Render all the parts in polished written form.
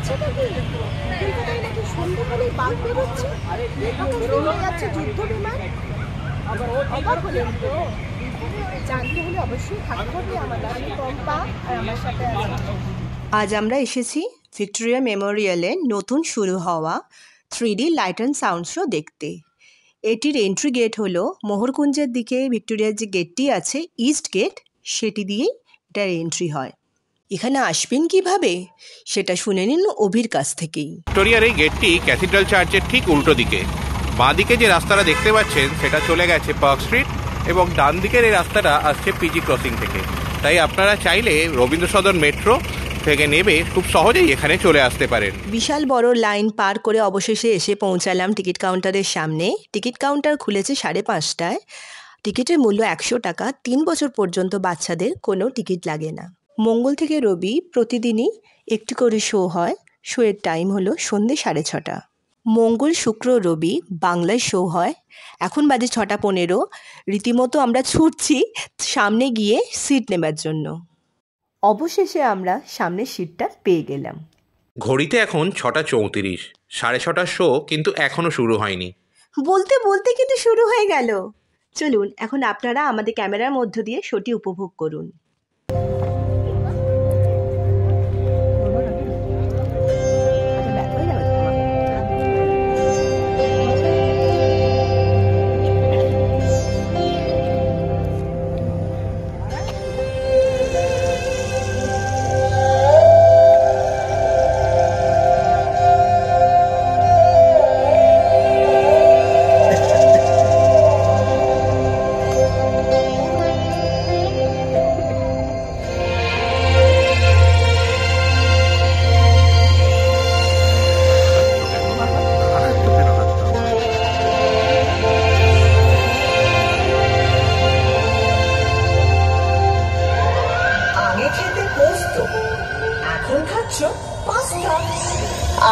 হচ্ছেটা কি? কলকাতায় নাকি সন্ধ্যেবেলায় বাঘ বেরোচ্ছে, আকাশে উড়ে যাচ্ছে যুদ্ধ বিমান। অবাক হলেন তো? জানতে হলে অবশ্যই থাকতে হবে আমাদের। আমি পম্পা আর আমার সাথে আছে। আজ আমরা এসেছি ভিক্টোরিয়া মেমোরিয়ালে নতুন শুরু হওয়া 3D light and sound show দেখতে। এটির এন্ট্রি গেট হলো মোহরকুঞ্জের দিকে ভিক্টোরিয়ার যে গেটটি আছে, ইস্ট গেট, সেটি দিয়েই এটার এন্ট্রি হয়। এখানে আসবেন কিভাবে সেটা শুনে নিন অভির কাছ থেকেই। ভিক্টোরিয়ার এই গেটটি ক্যাথিড্রাল চার্চের ঠিক উল্টো দিকে। বাঁ দিকে যে রাস্তাটা দেখতে পাচ্ছেন সেটা চলে গেছে পার্ক স্ট্রিট, এবং ডান দিকের এই রাস্তাটা আসছে পিজি ক্রসিং থেকে। তাই আপনারা চাইলে রবীন্দ্র সদন মেট্রো থেকে নেমে খুব সহজেই এখানে চলে আসতে পারেন। বিশাল বড় লাইন পার করে অবশেষে এসে পৌঁছালাম টিকিট কাউন্টারের সামনে। টিকিট কাউন্টার খুলেছে 5:30টায়। টিকিটের মূল্য 100 টাকা। 3 বছর পর্যন্ত বাচ্চাদের কোনো টিকিট লাগে না। মঙ্গল থেকে রবি প্রতিদিনই একটি করে শো হয়। শোয়ের টাইম হলো সন্ধ্যে 6:30। মঙ্গল, শুক্র, রবি বাংলায় শো হয়। এখন বাজে 6:15। রীতিমতো আমরা ছুটছি সামনে গিয়ে সিট নেবার জন্য। অবশেষে আমরা সামনের সিটটা পেয়ে গেলাম। ঘড়িতে এখন 6:34। 6:30 শো কিন্তু এখনও শুরু হয়নি। বলতে বলতে কিন্তু শুরু হয়ে গেল। চলুন এখন আপনারা আমাদের ক্যামেরার মধ্য দিয়ে শোটি উপভোগ করুন।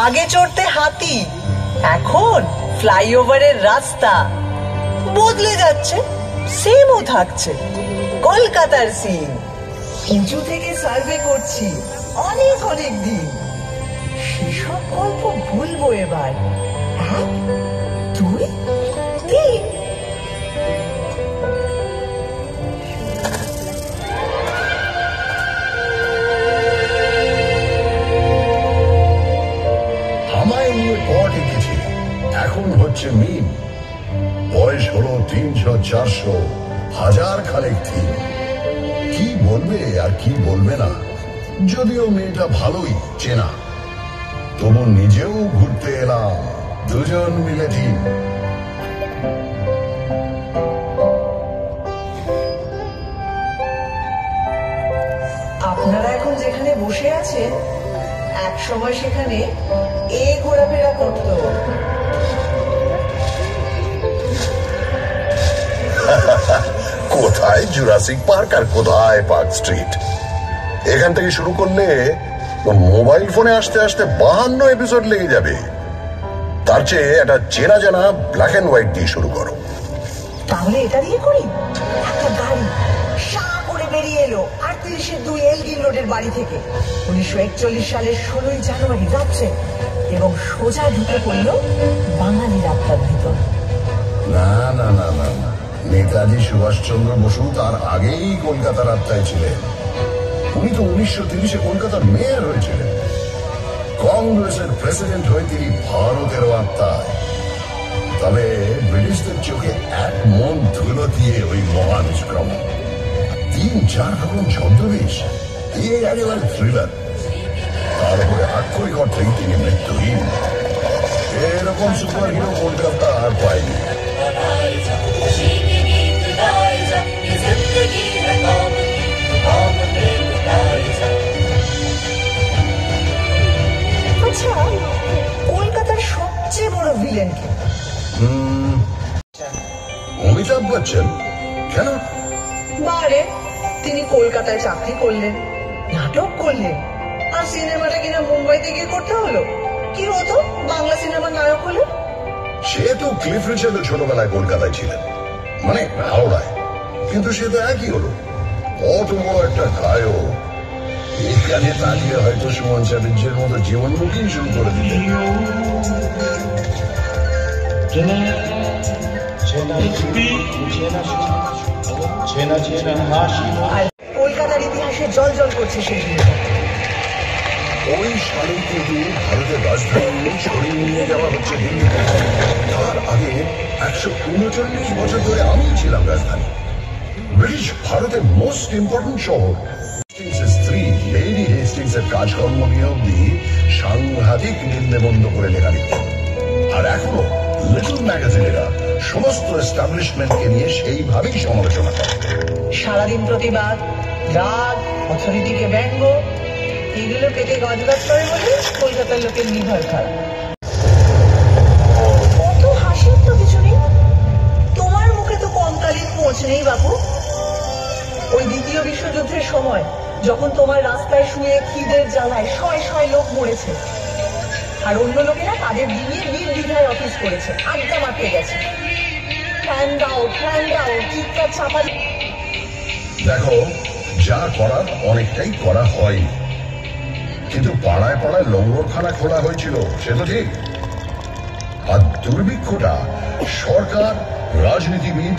আগে চড়তে হাতি, এখন ফ্লাইওভারের রাস্তা বদলে যাচ্ছে, সেমও থাকছে কলকাতার সিন। উঁচু থেকে সার্ভে করছি অনেক অনেক দিন, সেসব গল্প ভুলবো এবার। 1, 2, 3। এখন হচ্ছে মিম, বয়স হলো 300, 400, হাজার খানেক থিম। কি বলবে আর কি বলবে না, যদিও মেয়েটা ভালোই চেনা, তবু নিজেও ঘুরতে এলাম, দুজন মিলে টিম। আপনারা এখন যেখানে বসে আছেন, এক সময় সেখানে ঘোরাফেরা করতো। কোথায় জুরাসিক পার্ক আর কোথায় পার্ক স্ট্রিট। এখান থেকে শুরু করলে মোবাইল ফোনে আসতে আসতে 52 এপিসোড লেগে যাবে। তার চেয়ে একটা চেনা জানা ব্ল্যাক এন্ড হোয়াইট দিয়ে শুরু করো। তাহলে এটা দিয়ে করি। একটা গাড়ি সা করে বেরিয়ে এলো 38-2 এলগিন রোডের বাড়ি থেকে 1941 সালের 16 জানুয়ারি রাত্রে, এবং সোজা ঢুকে পড়ল বাঙালি রাস্তার ভিতর। না না না না না, নেতাজি সুভাষচন্দ্র বসু তার আগেই কলকাতার আত্মায় ছিলেন। উনি তো 1930-এ কলকাতার মেয়র হয়েছিলেন। কংগ্রেসের প্রেসিডেন্ট হয়ে তিনি ভারতেরও আত্মায়। তবে ব্রিটিশদের চোখে এক মন ধুলো দিয়ে ওই মহানিষ্ক্রমণ, 3-4 রকম ছদ্মবেশ, একেবারে থ্রিলার। তার উপরে আক্ষরিক অর্থেই তিনি মৃত্যুহীন। এরকম সুপার হিরো কলকাতা আর পায়নি। আচ্ছা, কলকাতার সবচেয়ে বড় ভিলেন কে? অমিতাভ বচ্চন। কেন? বারে তিনি কলকাতায় চাকরি করলেন, নাটক করলেন, আর সিনেমাটা কিনা মুম্বাইতে গিয়ে করতে হলো। কি হতো বাংলা সিনেমার নায়ক হলে? সে তো ক্লিফ রিচার্ড ছোটবেলায় কলকাতায় ছিলেন, মানে হাওড়ায়, কিন্তু সে তো একই হলো। অত বড় একটা গায়ক, এখানে দাঁড়িয়ে হয়তো সুমন চ্যাটার্জির মতো জীবন বুকিং শুরু করে দিলেন। আর কলকাতার ইতিহাসে জল জল করছে সেই দিনটা। ওই সালেই কিন্তু ভারতের রাজধানী সরিয়ে নিয়ে যাওয়া হচ্ছে দিল্লিতে। তার আগে 139 বছর ধরে আমি ছিলাম রাজধানী। ব্রিটিশ ভারতের মোস্ট ইম্পর্টেন্ট শহর স্ত্রী লেডি হেস্টিংস এর কাজকর্ম নিয়ে অব্দি সাংঘাতিক নিন্দে বন্ধ করে লেখা লিখতেন। আর এখনো লিটল ম্যাগাজিনেরা সমস্ত এস্টাবলিশমেন্টকে নিয়ে সেইভাবেই সমালোচনা করে। সারাদিন প্রতিবাদ, রাগ, অথরিটিকে ব্যঙ্গ, এগুলো পেটে গজগজ করে বলে কলকাতার লোকের নির্ভর খারাপ। কত হাসির তো কিছু নেই, তোমার মুখে তো কঙ্কালির পোঁছ নেই বাবু। ওই দ্বিতীয় বিশ্বযুদ্ধের সময় যখন তোমার রাস্তায় শুয়ে খিদের জ্বালায় শয় শয় লোক মরেছে, আর অন্য লোকেরা তাদের দিয়ে নির্দ্বিধায় অফিস করেছে, আড্ডা মারতে গেছে, ফ্যান দাও চিৎকার চাপা। দেখো, যা করার অনেকটাই করা হয়, কিন্তু পাড়ায় পাড়ায় লঙ্গরখানা খোলা হয়েছিল, সে তো ঠিক। আর দুর্ভিক্ষটা সরকার, রাজনীতিবিদ,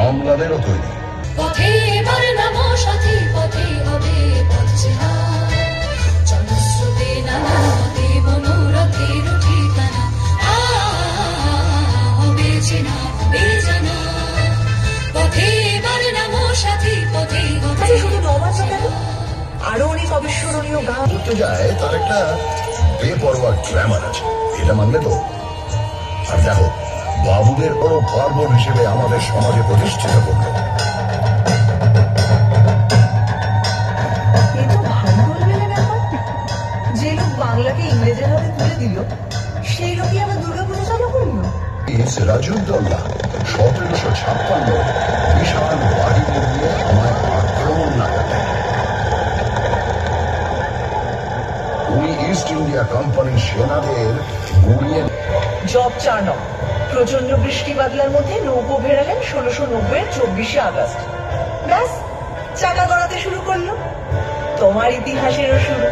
আমলাদেরও তৈরি। পথে এবার নামো সাথী, পথে হবে পথ চেনা, জনস্রোতে নানা মতে মনোরথের ঠিকানা, হবে চেনা হবে জানা, পথে এবার নামো সাথী, পথে হবে। শুধু নবাজ কেন, আরো অনেক অবিস্মরণীয় গান ঘুরতে যায়, তার একটা বেপরোয়া গ্ল্যামার আছে, এটা মানলে তো। আর দেখো, বাবুদের বড় পার্বণ হিসেবে আমাদের সমাজে প্রতিষ্ঠিত করলো। যে লোক বাংলাকে ইংরেজের হাতে তুলে দিল, সেই লোকই আবার দুর্গাপুজো চালু করলো। সিরাজউদ্দৌলা 1756 বিশাল বাহিনী নিয়ে আমায় আক্রমণ না করতেন। উনি ইস্ট ইন্ডিয়া কোম্পানির সেনাদের গুড়িয়ে জব চার্নক প্রচন্ড বৃষ্টি বাদলার মধ্যে নৌকো ভেড়ালেন 1690 24 আগস্ট। ব্যাস, চাকা গড়াতে শুরু করলো। তোমার ইতিহাসেরও শুরু।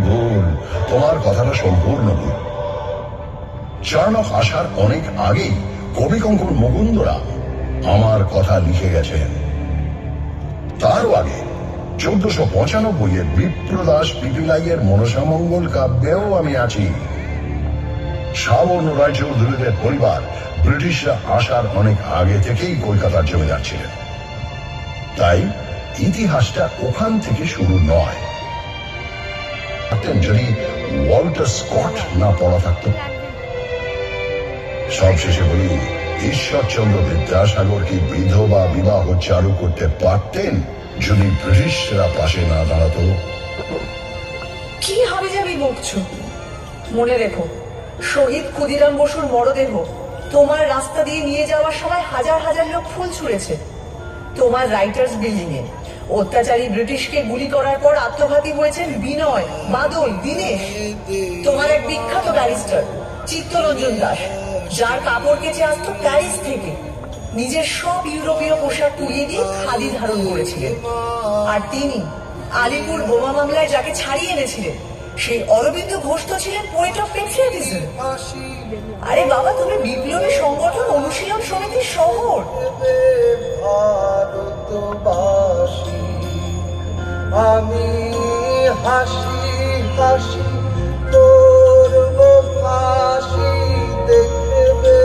ভুল, তোমার কথাটা সম্পূর্ণ ভুল। চার্নক আসার অনেক আগেই কবি কঙ্কন মুকুন্দরা আমার কথা লিখে গেছেন। তারও আগে 1495 বিপ্রদাস পিপিলাইয়ের মনসামঙ্গল কাব্যেও আমি আছি। সাবর্ণ রায়চৌধুরীদের পরিবার ব্রিটিশরা আসার অনেক আগে থেকেই কলকাতার জমিদার ছিলেন। তাই ইতিহাসটা ওখান থেকে শুরু নয়। যদি ওয়াল্টার স্কট না পড়া থাকত। সবশেষে বলি, ঈশ্বরচন্দ্র বিদ্যাসাগর কি বিধবা বিবাহ চালু করতে পারতেন যদি ব্রিটিশরা পাশে না দাঁড়াতো? কি হবে যাবি বকছো? মনে রেখো, শহীদ ক্ষুদিরাম বসুর মরদেহ তোমার রাস্তা দিয়ে নিয়ে যাওয়ার সময় হাজার হাজার লোক ফুল ছুঁড়েছে। তোমার রাইটার্স বিল্ডিং এ অত্যাচারী ব্রিটিশকে গুলি করার পর আত্মঘাতী হয়েছেন বিনয়, বাদল, দীনেশ। তোমার এক বিখ্যাত ব্যারিস্টার চিত্তরঞ্জন দাস, যার কাপড় কেচে আসতো প্যারিস থেকে, নিজের সব ইউরোপীয় পোশাক তুলিয়ে দিয়ে খাদি ধারণ করেছিলেন। আর তিনি আলিপুর বোমা মামলায় যাকে ছাড়িয়ে এনেছিলেন, সেই অরবিন্দ ঘোষ তো ছিলেন পোয়েট অফ পেট্রিয়টিজম। আরে বাবা, তুমি বিপ্লবী সংগঠন অনুশীলন সমিতির শহর। ভারতবাসী আমি হাসি হাসি করব ফাঁসি, দেখবে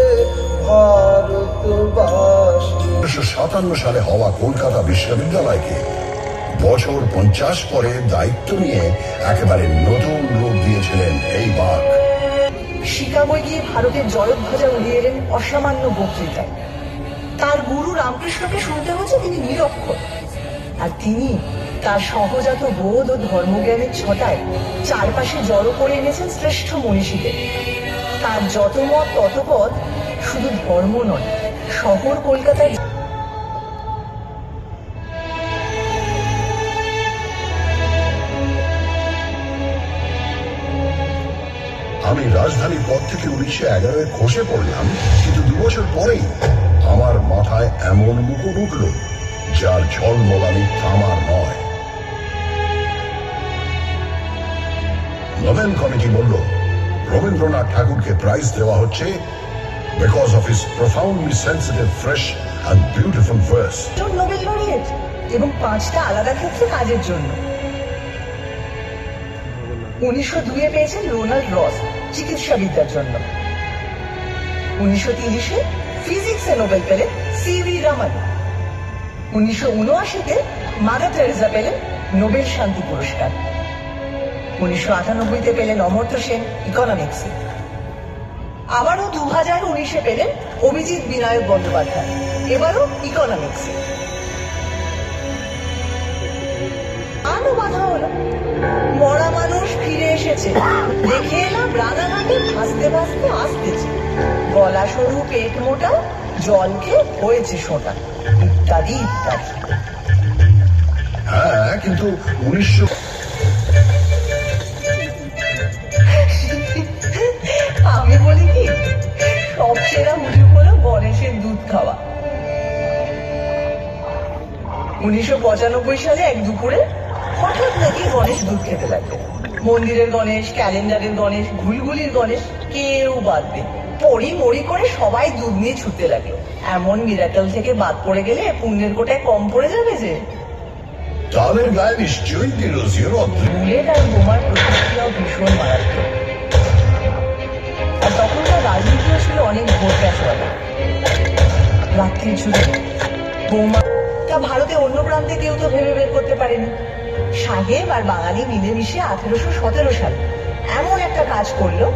ভারতবাসী। 1957 সালে হওয়া কলকাতা বিশ্ববিদ্যালয়কে বছর 50 পরে দায়িত্ব নিয়ে একেবারে নতুন রূপ দিয়েছিলেন এই বাঘ। শিকাগোয় গিয়ে ভারতের জয়ধ্বজা উড়িয়ে এলেন অসামান্য বক্তৃতায়। তার গুরু রামকৃষ্ণকে শুনতে হচ্ছে তিনি নিরক্ষর, আর তিনি তার সহজাত বোধ ও ধর্মজ্ঞানের ছটায় চারপাশে জড়ো করে এনেছেন শ্রেষ্ঠ মনীষীদের। তার যত মত তত পথ, শুধু ধর্ম নয়, শহর কলকাতায়। আমি রাজধানীর পর থেকে 1911 খসে পড়লাম, কিন্তু 2 বছর পরেই আমার মাথায় এমন মুকুট উঠল যার ঝলমলানি থামার নয়। নোবেল কমিটি বলল রবীন্দ্রনাথ ঠাকুরকে প্রাইজ দেওয়া হচ্ছে because of his profoundly sensitive fresh and beautiful verse. Nobel laureate এবং 5টা আলাদা ক্ষেত্রে কাজের জন্য। 1902-এ পেয়েছেন রোনাল্ড রস চিকিৎসাবিদ্যার জন্য। 1930-এ ফিজিক্সে নোবেল পেলেন সিভি রমন। 1979-তে মাদার টেরেসা পেলেন নোবেল শান্তি পুরস্কার। 1998-তে পেলেন অমর্ত্য সেন ইকোনমিক্সে। আবারও 2019-এ পেলেন অভিজিৎ বিনায়ক বন্দ্যোপাধ্যায়, এবারও ইকোনমিক্সে। আরো বাধা হলো, মরা মানুষ ফিরে এসেছে, দেখে এলাম রানাঘাটে ভাসতে ভাসতে আসতেছে, গলা সরু পেট মোটা, জল খেয়ে হয়েছে সোটা, ইত্যাদি ইত্যাদি। হ্যাঁ, কিন্তু আমি বলি কি, সব সেরা হুজুগ হলো গণেশের দুধ খাওয়া। 1995 সালে এক দুপুরে হঠাৎ নাকি গণেশ দুধ খেতে লাগলো। মন্দিরের গণেশ, ক্যালেন্ডারের গণেশ, ঘুলঘুলির গণেশ কেউ বাদ নেই, পড়ি মরি করে সবাই দুধ নিয়ে ছুটতে লাগলো। এমন মিরাকল থেকে বাদ পড়ে গেলে পুণ্যের কোটায় কম পড়ে যাবে যে। তাদের গায়ে নিশ্চয়ই বুলেট আর বোমার প্রতিক্রিয়াও ভীষণ মারাত্মক। আর তখনকার রাজনীতিও ছিল অনেক ভোট ক্যাশওয়ালা। রাত্রি ছুটে বোমা তা ভারতে অন্য প্রান্তে কেউ তো ভেবে বের করতে পারেনি। সাহেব আর বাঙালি মিলেমিশে 1817 সালে এমন একটা কাজ করলো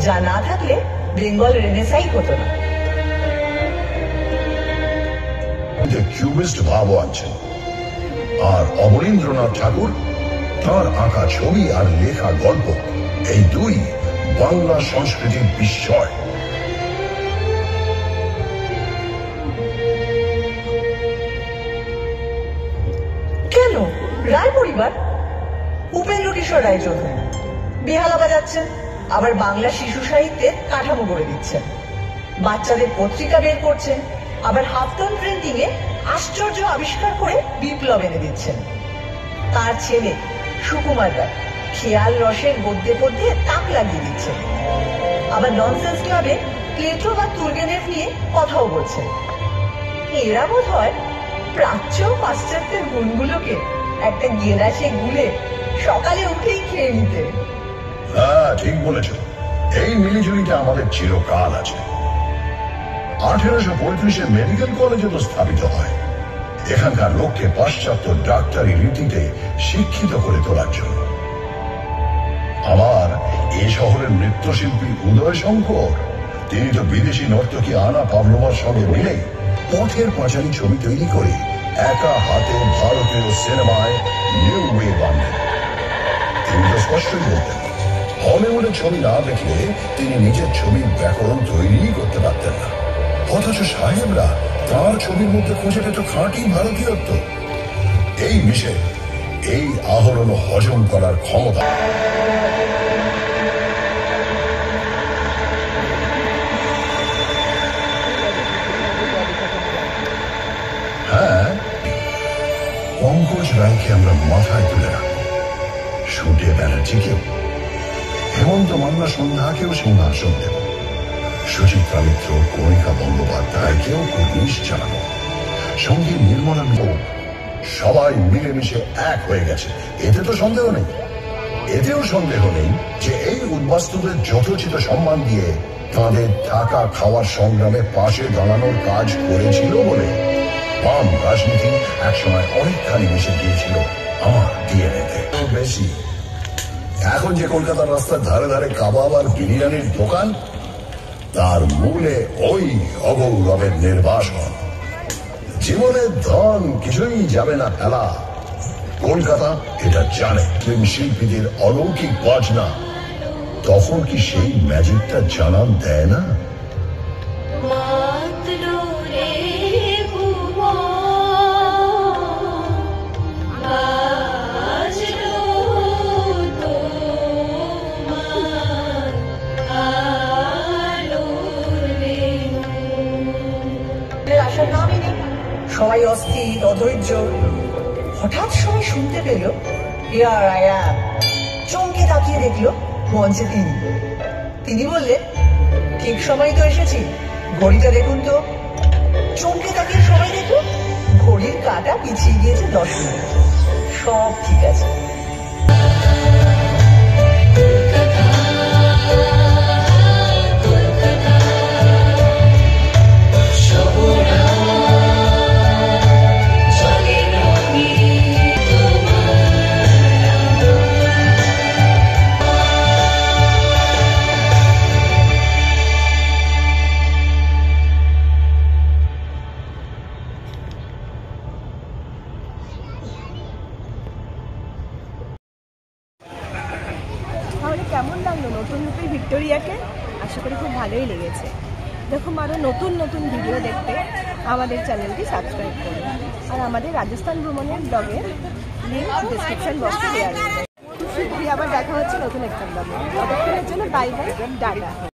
যা না থাকলে বেঙ্গল রেনেসাই হতো না। কিউবিস্ট ভাবও আছেন, আর অবনীন্দ্রনাথ ঠাকুর তাঁর আঁকা ছবি আর লেখা গল্প, এই দুই বাংলা সংস্কৃতির বিস্ময়। কেন রায় পরিবার? উপেন্দ্র কিশোর রায়চৌধুরী বেহালা বাজাচ্ছেন, আবার বাংলা শিশু সাহিত্যের কাঠামো গড়ে দিচ্ছেন, বাচ্চাদের পত্রিকা বের করছেন, আবার হাফটন প্রিন্টিং এ আশ্চর্য আবিষ্কার করে বিপ্লব এনে দিচ্ছেন। তার ছেলে সুকুমার রায় খেয়াল রসের গদ্যে পদ্যে তাক লাগিয়ে দিচ্ছেন, আবার ননসেন্স ক্লাবে প্লেটো বা তুর্গেনেভ নিয়ে কথাও বলছেন। এরা বোধ হয় প্রাচ্য পাশ্চাত্যের গুণগুলোকে একটা গেলাসে গুলে সকালে উঠেই খেয়ে নিতেন। হ্যাঁ, ঠিক বলেছ, এই মিলিজুলিটা আমাদের চিরকাল আছে। 1835-এ মেডিকেল কলেজে তো স্থাপিত হয় এখানকার লোককে পাশ্চাত্য ডাক্তারি রীতিতে শিক্ষিত করে তোলার জন্য। আবার এ শহরের নৃত্যশিল্পী উদয় শঙ্কর, তিনি তো বিদেশি নর্তকী আনা পাভলোভার সঙ্গে মিলে পথের পাঁচালী ছবি তৈরি করে একা হাতে ভারতীয় সিনেমায় নিউ ওয়েভ আনলেন। তিনি তো স্পষ্টই বলতেন, হলিউডের ছবি না দেখলে তিনি নিজের ছবির ব্যাকরণ তৈরি করতে পারতেন না, অথচ সাহেবরা তার ছবির মধ্যে খুঁজে পেত খাঁটি ভারতীয়ত্ব। এই মিশে এই আহরণ হজম করার ক্ষমতা। হ্যাঁ, পঙ্কজ রায়কে আমরা মাথায় তুলে রাখব, সুটে ব্যানার্জিকেও, হেমন্ত মান্না সন্ধ্যাকেও সিংহাসন দেব, সুচিত্রা মিত্র, কণিকা বন্দ্যোপাধ্যায়কেও কুর্নিশ জানাবো, সঙ্গে নির্মলা মিত্র, সবাই মিলেমিশে এক হয়ে গেছে, এতে তো সন্দেহ নেই। এতেও সন্দেহ নেই যে এই উদ্বাস্তুদের যথোচিত সম্মান দিয়ে তাঁদের থাকা খাওয়ার সংগ্রামে পাশে দাঁড়ানোর কাজ করেছিল বলে বাম রাজনীতি একসময় অনেকখানি মিশে গিয়েছিল আমার ডিএনএতে। বেশি এখন যে কলকাতার রাস্তার ধারে ধারে কাবাব আর বিরিয়ানির দোকান, তার মূলে ওই অগৌরবের নির্বাসন। জীবনের ধন কিছুই যাবে না ফেলা, কলকাতা এটা জানে। শিল্পীদের অলৌকিক বাজনা তখন কি সেই ম্যাজিকটা জানান দেয় না? আসার নামই নেই, সবাই অস্থির অধৈর্য। হঠাৎ সবাই শুনতে পেল হিয়ার আই অ্যাম, চমকে তাকিয়ে দেখলো মঞ্চে তিনি বললেন, ঠিক সময় তো এসেছি, ঘড়িটা দেখুন তো। চমকে তাকিয়ে সময় দেখুন, ঘড়ির কাঁটা পিছিয়ে গিয়েছে 10 মিনিট। সব ঠিক আছে। তাহলে কেমন লাগলো নতুন রূপে ভিক্টোরিয়াকে? আশা করি খুব ভালোই লেগেছে। দেখুন আরও নতুন নতুন ভিডিও দেখতে আমাদের চ্যানেলটি সাবস্ক্রাইব করুন। আর আমাদের রাজস্থান ভ্রমণের ব্লগের লিঙ্ক ডিসক্রিপশন বক্সে দেওয়া রয়েছে। আবার দেখা হচ্ছে নতুন একটা ব্লগে। ততক্ষণের জন্য বাই বাই, টাটা।